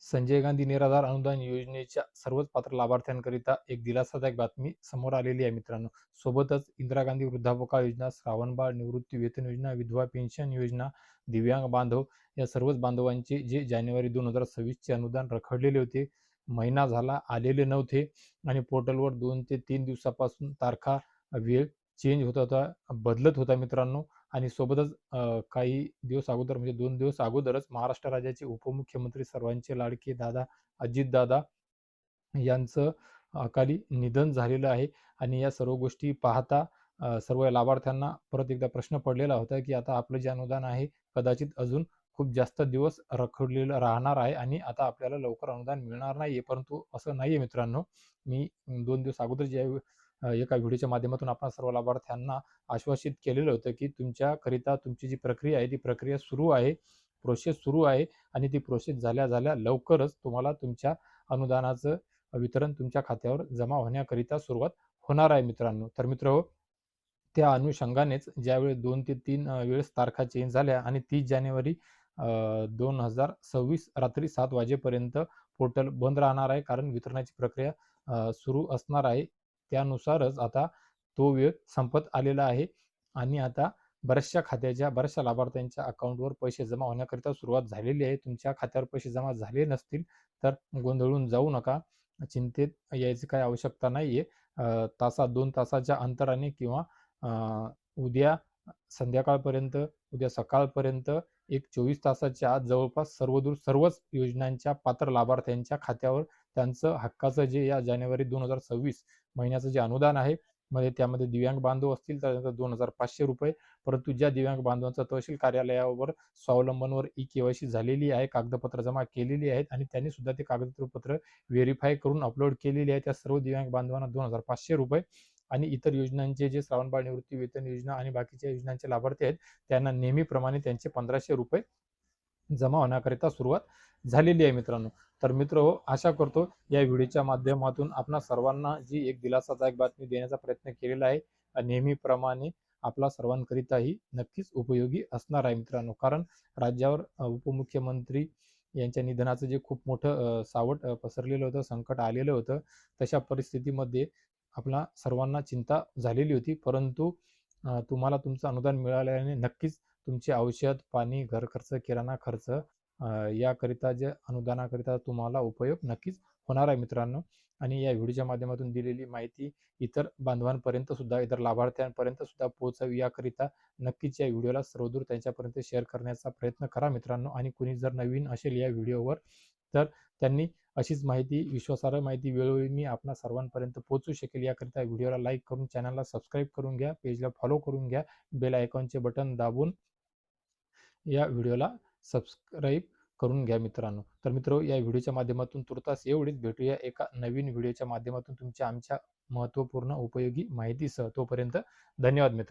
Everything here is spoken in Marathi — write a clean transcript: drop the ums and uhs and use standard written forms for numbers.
संजय गांधी निराधार अनुदान योजनेच्या सर्वच पात्र लाभार्थ्यांकरिता एक दिलासादायक बातमी समोर आलेली आहे मित्रांनो. सोबतच इंदिरा गांधी वृद्धापकाळ योजना, श्रावणबाळ निवृत्ती वेतन योजना, विधवा पेन्शन योजना, दिव्यांग बांधव या सर्वच बांधवांचे जे जानेवारी 2026 चे अनुदान रखडलेले होते, महिना झाला आलेले नव्हते आणि पोर्टलवर 2 ते 3 दिवसापासून तारखा, वेळ चेंज होत होता, बदलत होता मित्रांनो. आणि सोबतच काही दिवस अगोदर म्हणजे 2 दिवस अगोदरच महाराष्ट्र राज्याचे उपमुख्यमंत्री सर्वांचे लाडके दादा अजितदादा यांचं अकाली निधन झालेलं आहे. आणि या सर्व गोष्टी पाहता सर्व लाभार्थ्यांना परत एकदा प्रश्न पडलेला होता, की आता आपलं जे अनुदान आहे कदाचित अजून खूप जास्त दिवस रखडलेलं राहणार आहे आणि आता आपल्याला लवकर अनुदान मिळणार नाहीये. परंतु असं नाहीये मित्रांनो. मी 2 दिवस अगोदर एका व्हिडिओच्या माध्यमातून आपणा सर्व लाभार्थ्यांना आश्वासित केलेलं होतं, की तुमच्याकरिता तुमची जी प्रक्रिया आहे ती प्रक्रिया सुरू आहे, प्रोसेस सुरू आहे आणि ती प्रोसेस झाल्या लवकरच तुम्हाला तुमच्या अनुदानाचं वितरण तुमच्या खात्यावर जमा होण्याकरिता सुरुवात होणार आहे मित्रांनो. तर मित्रहो, त्या अनुषंगानेच ज्यावेळी 2 ते 3 वेळेस तारखा चेंज झाल्या आणि 30 जानेवारी 2026 रात्री 7 वाजेपर्यंत पोर्टल बंद राहणार आहे, कारण वितरणाची प्रक्रिया सुरू असणार आहे. त्यानुसारच आता तो वेळ संपत आलेला आहे आणि आता बऱ्याचशा लाभार्थ्यांच्या अकाउंटवर पैसे जमा होण्याकरिता सुरुवात झालेली आहे. तुमच्या खात्यावर पैसे जमा झाले नसतील तर गोंधळून जाऊ नका. चिंतेत यायची काही आवश्यकता नाहीये. 2 तासाच्या अंतराने किंवा उद्या संध्याकाळपर्यंत, उद्या सकाळपर्यंत एक 24 तासाच्या आत जवळपास सर्वच योजनांच्या पात्र लाभार्थ्यांच्या खात्यावर त्यांचं हक्काचं जे या जानेवारी 2026 महिन्याचं जे अनुदान आहे, म्हणजे त्यामध्ये दिव्यांग बांधव असतील तर त्यांचं 2,500 रुपये. परंतु ज्या दिव्यांग बांधवांचा तहसील कार्यालयावर स्वावलंबनवर ई-केवायसी झालेली आहे, कागदपत्र जमा केलेली आहेत आणि त्यांनी सुद्धा ते कागदपत्र व्हेरीफाय करून अपलोड केलेली आहे, त्या सर्व दिव्यांग बांधवांना 2,500 रुपये. आणि इतर योजनांचे जे श्रावणबाळ निवृत्ती वेतन योजना आणि बाकीच्या योजनांचे लाभार्थी आहेत त्यांना नेहमीप्रमाणे त्यांचे 1,500 रुपये जमा होण्याकरिता सुरुवात झालेली आहे मित्रांनो. तर मित्रहो, आशा करतो या व्हिडिओच्या माध्यमातून आपणा सर्वांना जी एक दिलासादायक बातमी देण्याचा प्रयत्न केलेला आहे, नेहमीप्रमाणे आपला सर्वांकरिता ही नक्कीच उपयोगी असणार आहे मित्रांनो. कारण राज्यावर उपमुख्यमंत्री यांच्या निधनाचं जे खूप मोठं सावट पसरलेलं होतं, संकट आलेलं होतं, तशा परिस्थितीमध्ये आपला सर्वांना चिंता झालेली होती. परंतु तुम्हाला तुमचं अनुदान मिळाल्याने नक्कीच तुमचे औषध पाणी, घर खर्च, किराणा खर्च याकरिता जे अनुदानाकरिता तुम्हाला उपयोग नक्कीच होणार आहे मित्रांनो. आणि या व्हिडिओच्या माध्यमातून दिलेली माहिती इतर बांधवांपर्यंत सुद्धा, इतर लाभार्थ्यांपर्यंत सुद्धा पोहोचावी याकरिता नक्कीच या व्हिडिओला सर्वदूर त्यांच्यापर्यंत शेअर करण्याचा प्रयत्न करा मित्रांनो. आणि कुणी जर नवीन असेल या व्हिडिओवर तर त्यांनी अशीच माहिती, विश्वासार्ह माहिती वेळोवेळी मी आपणा सर्वांपर्यंत पोहोचू शकेल याकरिता व्हिडिओला लाईक करून चॅनलला सबस्क्राईब करून घ्या, पेजला फॉलो करून घ्या, बेल आयकॉनचे बटन दाबून या व्हिडिओला सबस्क्राईब करून घ्या मित्रांनो. तर मित्र, या व्हिडिओच्या माध्यमातून तुर्तास एवढीच. भेटूया एका नवीन व्हिडिओच्या माध्यमातून तुमच्या आमच्या महत्त्वपूर्ण उपयोगी माहितीसह. तोपर्यंत धन्यवाद मित्रांनो.